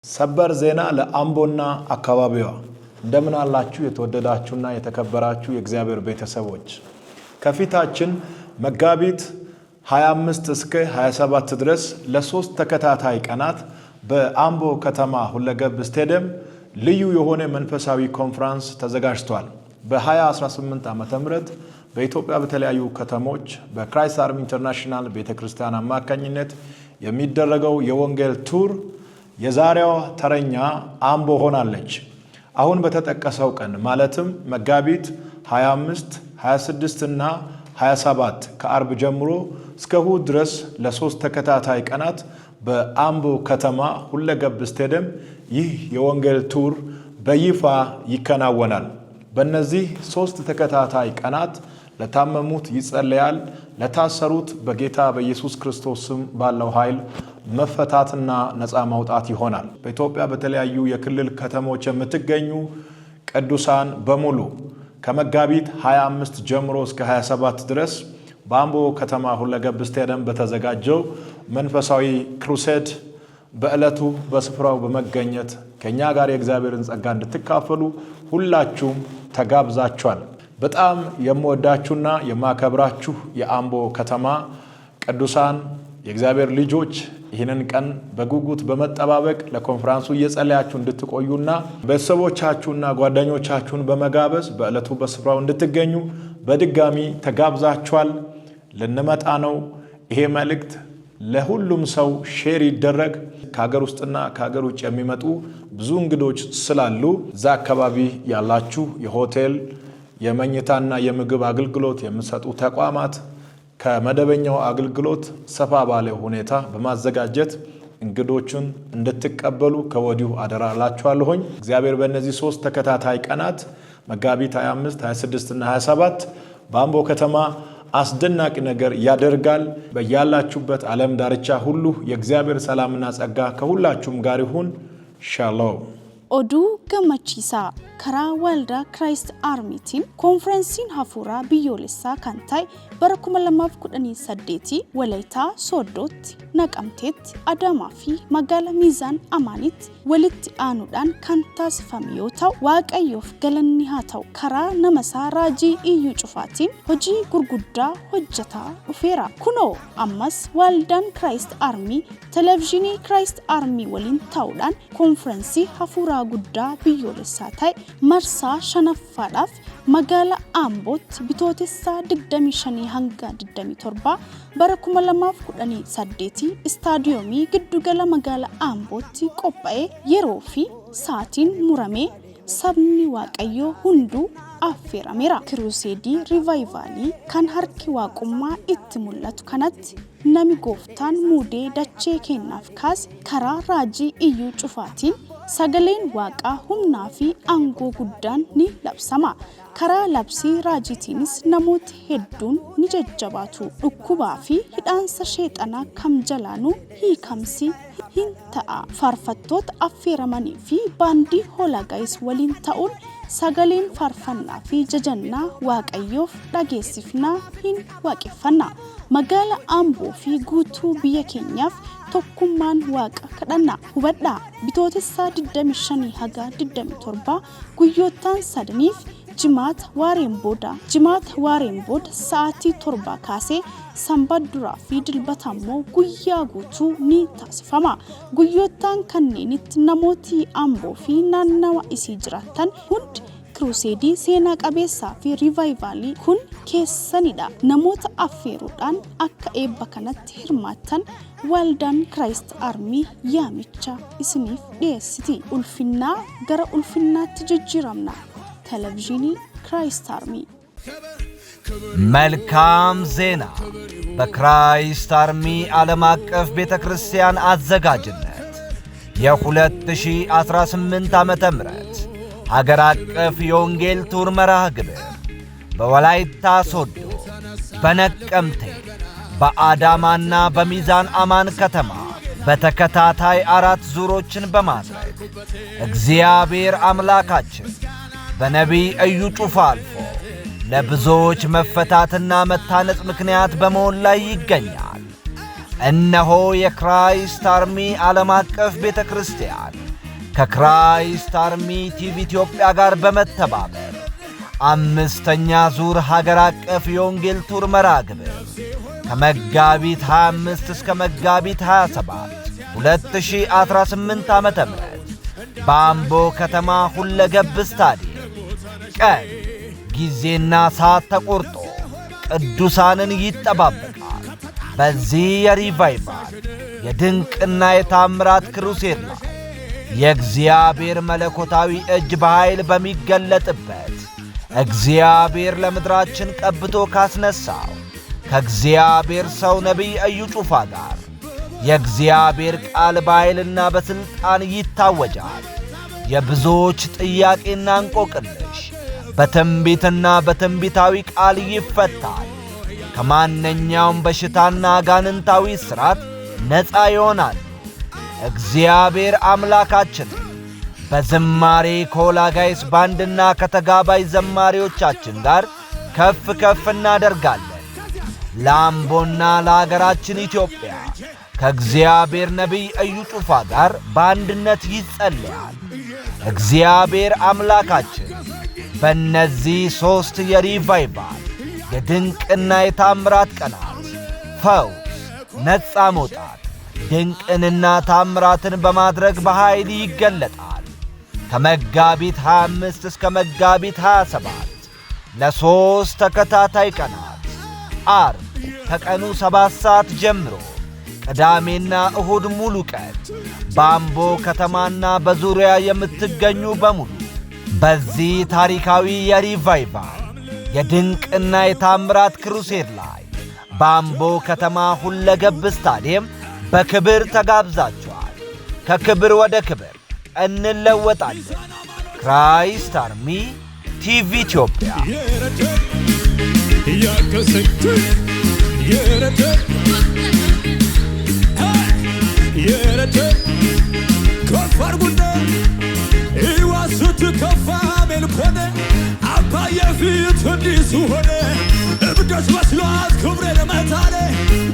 ሰበር ዜና ለአምቦና አካባቢዋ እንደምን አላችሁ የተወደዳችሁና የተከበራችሁ የእግዚአብሔር ቤተሰቦች ከፊታችን መጋቢት 25 እስከ 27 ድረስ ለሶስት ተከታታይ ቀናት በአምቦ ከተማ ሁለገብ ስቴዲየም ልዩ የሆነ መንፈሳዊ ኮንፈረንስ ተዘጋጅቷል። በ2018 ዓመተ ምህረት በኢትዮጵያ በተለያዩ ከተሞች በክራይስት አርሚ ኢንተርናሽናል ቤተክርስቲያን አማካኝነት የሚደረገው የወንጌል ቱር የዛሬዋ ተረኛ አምቦ ሆናለች። አሁን በተጠቀሰው ቀን ማለትም መጋቢት 25፣ 26 እና 27 ከአርብ ጀምሮ እስከ እሁድ ድረስ ለሶስት ተከታታይ ቀናት በአምቦ ከተማ ሁለገብ ስቴዲየም ይህ የወንጌል ቱር በይፋ ይከናወናል። በእነዚህ ሶስት ተከታታይ ቀናት ለታመሙት ይጸለያል፣ ለታሰሩት በጌታ በኢየሱስ ክርስቶስ ስም ባለው ኃይል መፈታትና ነፃ ማውጣት ይሆናል። በኢትዮጵያ በተለያዩ የክልል ከተሞች የምትገኙ ቅዱሳን በሙሉ ከመጋቢት 25 ጀምሮ እስከ 27 ድረስ በአምቦ ከተማ ሁለገብ ስቴዲየም በተዘጋጀው መንፈሳዊ ክሩሴድ በዕለቱ በስፍራው በመገኘት ከኛ ጋር የእግዚአብሔርን ጸጋ እንድትካፈሉ ሁላችሁም ተጋብዛችኋል። በጣም የምወዳችሁና የማከብራችሁ የአምቦ ከተማ ቅዱሳን የእግዚአብሔር ልጆች ይህንን ቀን በጉጉት በመጠባበቅ ለኮንፈረንሱ እየጸለያችሁ እንድትቆዩና ቤተሰቦቻችሁና ጓደኞቻችሁን በመጋበዝ በዕለቱ በስፍራው እንድትገኙ በድጋሚ ተጋብዛችኋል። ልንመጣ ነው። ይሄ መልእክት ለሁሉም ሰው ሼር ይደረግ። ከሀገር ውስጥና ከሀገር ውጭ የሚመጡ ብዙ እንግዶች ስላሉ እዛ አካባቢ ያላችሁ የሆቴል የመኝታና የምግብ አገልግሎት የሚሰጡ ተቋማት ከመደበኛው አገልግሎት ሰፋ ባለ ሁኔታ በማዘጋጀት እንግዶቹን እንድትቀበሉ ከወዲሁ አደራላችኋለሁኝ። እግዚአብሔር በእነዚህ ሶስት ተከታታይ ቀናት መጋቢት 25፣ 26 እና 27 በአምቦ ከተማ አስደናቂ ነገር ያደርጋል። በያላችሁበት ዓለም ዳርቻ ሁሉ የእግዚአብሔር ሰላምና ጸጋ ከሁላችሁም ጋር ይሁን። ሻሎም። ኦዱ ገመቺሳ ከራ ወልዳ ክራይስት አርሚቲን ኮንፈረንሲን ሀፉራ ቢዮልሳ ካንታይ በረኩመ ለማፍ ኩደኒ ሰዴቲ ወለይታ ሶዶት ነቀምቴት አዳማፊ መጋላ ሚዛን አማኒት ወልት አኑዳን ካንታስ ፈሚዮታው ዋቀዮፍ ገለኒ ሃታው ከራ ነመሳ ራጂ እዩ ጩፋቲን ሆጂ ጉርጉዳ ሆጀታ ኡፌራ ኩኖ አማስ ዋልዳን ክራይስት አርሚ ቴሌቪዥኒ ክራይስት አርሚ ወሊን ታውዳን ኮንፈረንሲ ሀፉራ ጉዳ ቢዮልሳ ታይ መርሳ ሸነፋዳፍ መጋላ አምቦት ቢቶቴሳ ድግደሚ ሸኒ hanga 27 በረኩመ ለማፍ ኩደኒ ሰዴቲ ስታዲየሚ ግዱገላ መጋላ አምቦቲ ቆጳኤ የሮፊ ሳቲን ሙረሜ ሰብኒ ዋቀዮ ሁንዱ አፌራሜራ ክሩሴዲ ሪቫይቫሊ ካን ሀርኪ ዋቁማ ኢትሙለቱ ከነት ነሚ ጎፍታን ሙዴ ዳቼ ኬናፍ ካስ ከራ ራጂ እዩ ጩፋቲን ሰገሌን ዋቃ ሁምናፊ አንጎ ጉዳን ኒ ለብሰማ ከራ ለብሲ ራጂቲንስ ነሞት ሄዱን ንጀጀባቱ ዱኩባፊ ሂዳንሰ ሸይጣና ከምጀላኑ ሂከምሲ ሂንተአ ፋርፈቶት አፌረመኒ ፊ ባንዲ ሆላጋይስ ወሊን ታኡን ሰገሌን ፋርፈና ፊ ጀጀና ዋቀዮፍ ዳጌሲፍና ሂን ዋቂፈና መጋላ አምቦ ፊ ጉቱ ብየኬኛፍ tokkummaan waaqa kadhanna hubadha bitootessa 25 haga 27 guyyootaan sadaniif jimaata waareen booda sa'aatii 7 kaasee sanbadduraa fi dilbatammoo guyyaa guutuu ni taasifama. Guyyootaan kanneenitti namooti Amboo fi naannawa isii jiraatan hundi ክሩሴዲ ሴና ቀቤሳ ፊ ሪቫይቫሊ ኩን ኬሰኒዳ ነሞት አፌሩዳን አካ ኤባ ከነት ህርማተን ዋልዳን ክራይስት አርሚ ያሚቻ እስኒፍ ዴስቲ ኡልፊና ገረ ኡልፊና ትጅጅራምና ቴሌቪዥኒ ክራይስት አርሚ መልካም ዜና በክራይስት አርሚ ዓለም አቀፍ ቤተክርስቲያን አዘጋጅነት የ2018 ዓመተ ምህረት ሀገር አቀፍ የወንጌል ቱር መርሃ ግብር በወላይታ ሶዶ፣ በነቀምቴ፣ በአዳማና በሚዛን አማን ከተማ በተከታታይ 4 ዙሮችን በማድረግ እግዚአብሔር አምላካችን በነቢይ እዩ ጩፋ አልፎ ለብዙዎች መፈታትና መታነጽ ምክንያት በመሆን ላይ ይገኛል። እነሆ የክራይስት አርሚ ዓለም አቀፍ ቤተክርስቲያን ከክራይስት አርሚ ቲቪ ኢትዮጵያ ጋር በመተባበር 5ኛ ዙር ሀገር አቀፍ የወንጌል ቱር መርሃ ግብር ከመጋቢት 25 እስከ መጋቢት 27 2018 ዓ.ም በአምቦ ከተማ ሁለገብ ስታዲየም ቀን ጊዜና ሰዓት ተቆርጦ ቅዱሳንን ይጠባበቃል። በዚህ የሪቫይቫል የድንቅና የታምራት ክሩሴድ ላይ የእግዚአብሔር መለኮታዊ እጅ በኃይል በሚገለጥበት እግዚአብሔር ለምድራችን ቀብቶ ካስነሳው ከእግዚአብሔር ሰው ነቢይ እዩ ጩፋ ጋር የእግዚአብሔር ቃል በኃይልና በሥልጣን ይታወጃል። የብዙዎች ጥያቄና እንቆቅልሽ በትንቢትና በትንቢታዊ ቃል ይፈታል። ከማንኛውም በሽታና አጋንንታዊ ሥርዓት ነፃ ይሆናል። እግዚአብሔር አምላካችን በዝማሬ ከወላጋይስ ባንድና ከተጋባይ ዘማሪዎቻችን ጋር ከፍ ከፍ እናደርጋለን። ለአምቦና ለአገራችን ኢትዮጵያ ከእግዚአብሔር ነቢይ እዩ ጩፋ ጋር በአንድነት ይጸለያል። እግዚአብሔር አምላካችን በእነዚህ 3 የሪቫይቫል የድንቅና የታምራት ቀናት ፈውስ፣ ነፃ መውጣት፣ ድንቅንና ታምራትን በማድረግ በኃይል ይገለጣል። ከመጋቢት 25 እስከ መጋቢት 27 ለ3 ተከታታይ ቀናት ዓርብ ከቀኑ 7 ሰዓት ጀምሮ ቅዳሜና እሁድ ሙሉ ቀን በአምቦ ከተማና በዙሪያ የምትገኙ በሙሉ በዚህ ታሪካዊ የሪቫይቫል የድንቅና የታምራት ክሩሴድ ላይ በአምቦ ከተማ ሁለገብ ስታዲየም በክብር ተጋብዛችኋል። ከክብር ወደ ክብር እንለወጣለን። ክራይስት አርሚ ቲቪ ኢትዮጵያ ኢዋሱት ከፋ መልኮነ አባየ ፊት እንዲሱ ሆነ እብደት መስሏት ክብሬ ለመታለ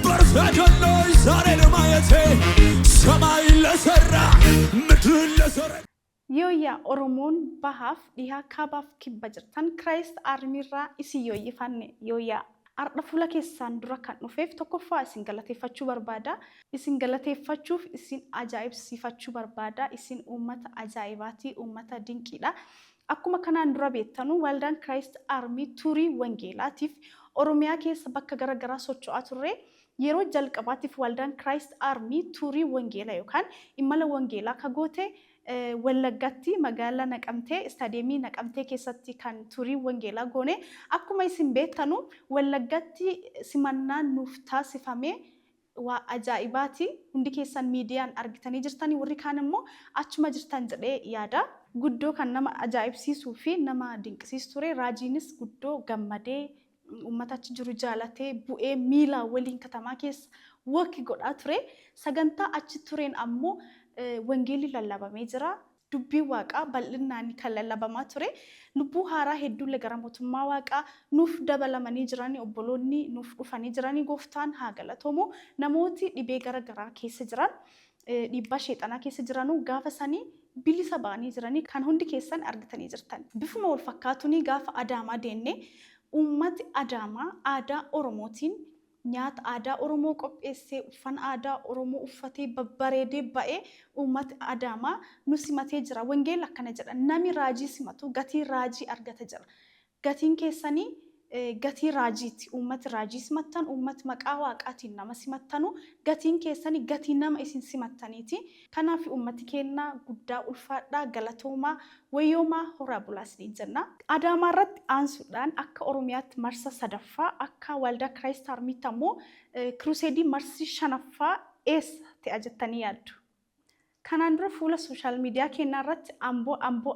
በርፈጀሎች ዛሬ ለማየቴ ሰማይ ለሠራ ምድር ለሠራ ዮያ ኦሮሞን ባሃፍ ዲሃ ካባፍ ኪበጅርተን ክራይስት አርሚራ ኢሲዮ ይፋኔ ዮያ arda fuula keessaan dura kan dhufeef tokkoffaa isin galateeffachuu barbaada. Isin galateeffachuuf isin ajaa'ibsiifachuu barbaada. Isin uummata ajaa'ibaati, uummata dinqiidha. Akkuma kanaan dura beektanu waldaan Christ Army turii wangeelaatiif Oromiyaa keessa bakka garaagaraa socho'aa turre. Yeroo jalqabaatiif waldaan Christ Army turii wangeelaa yookaan imala wangeelaa kagoote Wallagatti magaalaa Naqamtee istaadiyeemii Naqamtee keessatti kan turii wangeelaa goone akkuma isin beektanu Wallaggatti simannaan nuuf taasifame waa ajaa'ibaati. Hundi keessan miidiyaan argitanii jirtanii warri kaan immoo achuma jirtan jedhee yaada. Guddoo kan nama ajaa'ibsiisuu fi nama dinqisiisu ture. Raajiinis guddoo gammadee uummata achi jiru jaalatee bu'ee miila waliin katamaa keessa waki godhaa ture. Sagantaa achi tureen ammoo wangeelli lallabamee jira. Dubbii waaqaa bal'inaan kan lallabamaa ture. Lubbuu haaraa hedduulle gara mootummaa waaqaa nuuf dabalamanii jiranii obboloonni nuuf dhufanii jiranii gooftaan haa galatoomu. Namooti dhibee garaagaraa keessa jiran dhiibbaa sheexanaa keessa jiranuu gaafa sanii bilisa ba'anii jiranii kan hundi keessan argitanii jirtan. Bifuma wal fakkaatuun gaafa Adaamaa deenne uummati Adaamaa aadaa Oromootiin nyaata aadaa Oromoo qopheessee uffata aadaa Oromoo uffatee babbareedee ba'ee uummata Adaamaa nu simatee jira. Wangeelli akkana jedha nami raajii simatu gatii raajii argata jira. Gatiin keessanii gatii raajiiti. Uummati raajii simattan uummati maqaa waaqaatiin nama simattanu gatiin keessanii gatii nama isin simattaniiti. Kanaaf uummati keenna guddaa ulfaadhaa galatoomaa wayyoomaa horaa bulaasni jenna. Adaamaa irratti aansuudhaan akka Oromiyaatti marsa sadaffaa akka waldaa Christ Armiitti ammoo kruseedii marsi shanaffaa eessa ta'e jettanii yaaddu. Kanaan dura fuula sooshaal miidiyaa keenyaa irratti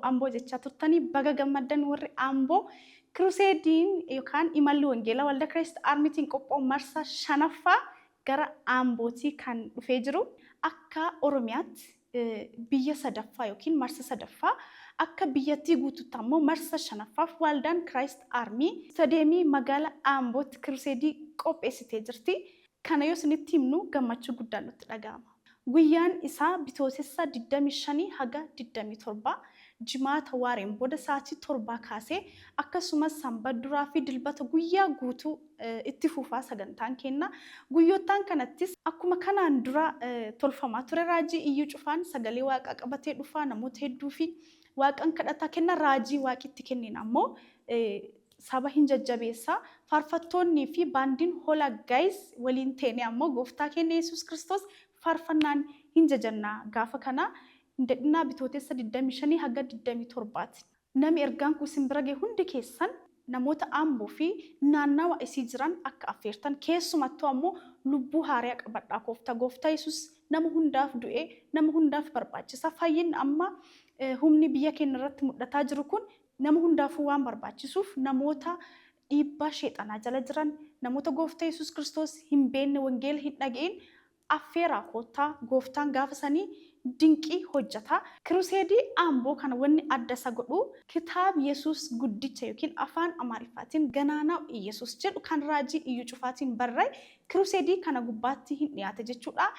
amboo jechaa turtanii baga gammaddan warri amboo kruseediin yookaan imalli wangeelaa waldaa Christ Armiitiin qophaa'u marsa shanaffaa gara ambootii kan dhufee jiru. Akka Oromiyaatti biyya sadaffaa yookiin marsa sadaffaa akka biyyattii guutuutti ammoo marsa shanaffaaf waldaan Christ Army istaadiyeemii magaalaa Ambootti kruseedii qopheessitee jirti. Kana yoo isinitti himnu gammachuu guddaan nutti dhaga'ama. Guyyaan isaa bitootessa 25 haga 27 jimaata waareen booda sa'aatii 7 kaasee akkasumas sanbata duraa fi dilbata guyyaa guutuu itti fufaa sagantaan kenna. Guyyoottan kanattis akkuma kanaan dura tolfamaa ture raajii iyyuu cufaan sagalee waaqa qabatee dhufaa namoota hedduu fi waaqan kadhataa kenna raajii waaqitti kennina ammoo saba hin jajjabeessa faarfattoonni fi baandiin hola gaayis waliin teene ammoo gooftaa keenya Yesuus Kiristoos faarfannaan hin jajannaa gaafa kana dadinaa bitootessa 25 haga 27 nami ergaan kun simbira gee hundi keessan namoota Amboo fi naannawa isii jiran akka affeertan keessumattuu ammoo lubbuu haaraa qabadhaa gooftaa Yesuus nama hundaaf du'ee nama hundaaf barbaachisa fayyinni amma humni biyya keenya irratti mul'ataa jiru kun nama hundaaf waan barbaachisuuf namoota dhiibbaa sheexanaa jala jiran namoota gooftaa Yesuus Kiristoos hin beekne wangeela hin dhaga'in affeeraa koottaa gooftaan gaafa sanii dinqii hojjeta. Kiruseedii Amboo kana wanni adda isa godhu kitaaba Yesuus guddicha yookiin afaan Amaariffaatiin ganaanaa Yesuus jedhu kan raajii iyyuu cufaatiin barraa'e kiruseedii kana gubbaatti hin dhiyaate jechuudha.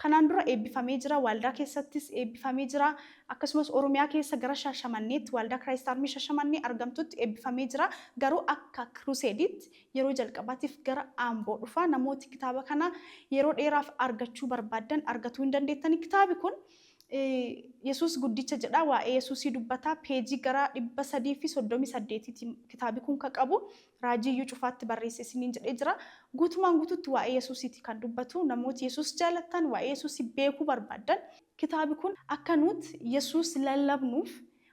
Kanaan dura eebbifamee jira waldaa keessattis eebbifamee jira akkasumas Oromiyaa keessa gara Shaashamanneetti waldaa Christ Army Shaashamannee argamtutti eebbifamee jira garuu akka kiruseediitti yeroo jalqabaatiif gara Amboo dhufa namooti kitaaba kana yeroo dheeraaf argachuu barbaadan argatuu hin dandeettani. Kitaabi kun Yesuus guddicha jedha waa'ee Yesuusii dubbataa peejii gara 338 kitaabi kun ka qabu raajii iyyuu cufaatti barreesse isiniin jedhee jira. Guutumaan guututti waa'ee Yesuusiiti kan dubbatu namooti Yesuus jaalatan waa'ee Yesuusii beekuu barbaadan kitaabi kun akka nuti Yesuus lallabnuuf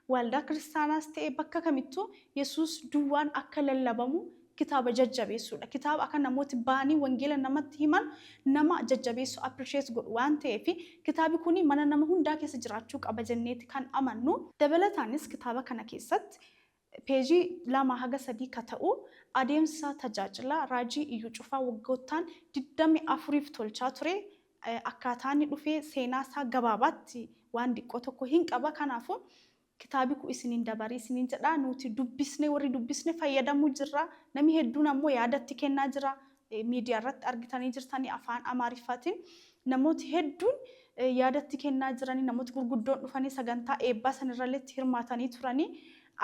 waldaa kiristaanaas ta'e bakka kamittuu Yesuus duwwaan akka lallabamu kitaaba jajjabeessuudha. Kitaaba akka namooti baanii wangeela namatti himan nama jajjabeessu appreciate godhu waan ta'eef kitaabi kuni mana nama hundaa keessa jiraachuu qaba jenneeti kan amannu. Dabalataanis kitaaba kana keessatti peejii 2 haga 3 ka ta'u adeemsa tajaajila raajii iyyuu cufaa waggoottan 24f tolchaa ture. Akkaataan dhufee seenaa isaa gabaabaatti waan diqqoo tokko hin qaba. Kanaafuu kitaabi ku isiniin dabarii isiniin jedha nuti dubbisne warri dubbisne fayyadamuu jirra. Nami hedduun ammoo yaadatti kennaa jira. Miidiyaa irratti argitanii jirtanii afaan Amaariffaatiin namooti hedduun yaadatti kennaa jiranii namooti gurguddoon dhufanii sagantaa eebbaa sanirratti hirmaatanii turanii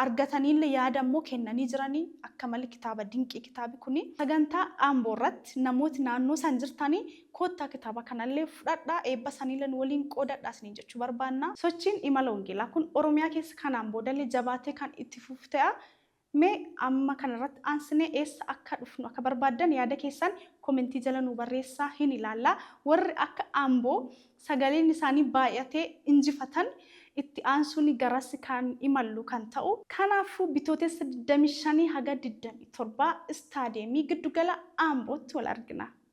argataniillee yaada ammoo kennanii jiranii akka malee kitaaba dinqii kitaabi kuni sagantaa Amboo irratti namooti naannoo san jirtanii koottaa kitaaba kanallee fudhadhaa eebba saniillee waliin qoodadhaa isiniin jechuu barbaanna. Sochiin imala wangeelaa kun Oromiyaa keessa kanaan boodallee jabaatee kan itti fufte'a. Mee amma kanarratti aansinee eessa akka dhufnu akka barbaadan yaada keessan komentii jala nu barreessaa hin ilaalla. Warri akka Amboo sagaleen isaanii baay'atee injifatan itti aansuun garas kan imallu kan ta'u. Kanaafuu bitootessa 25 haga 27 istaadiyeemii giddugala Ambootti wal argina.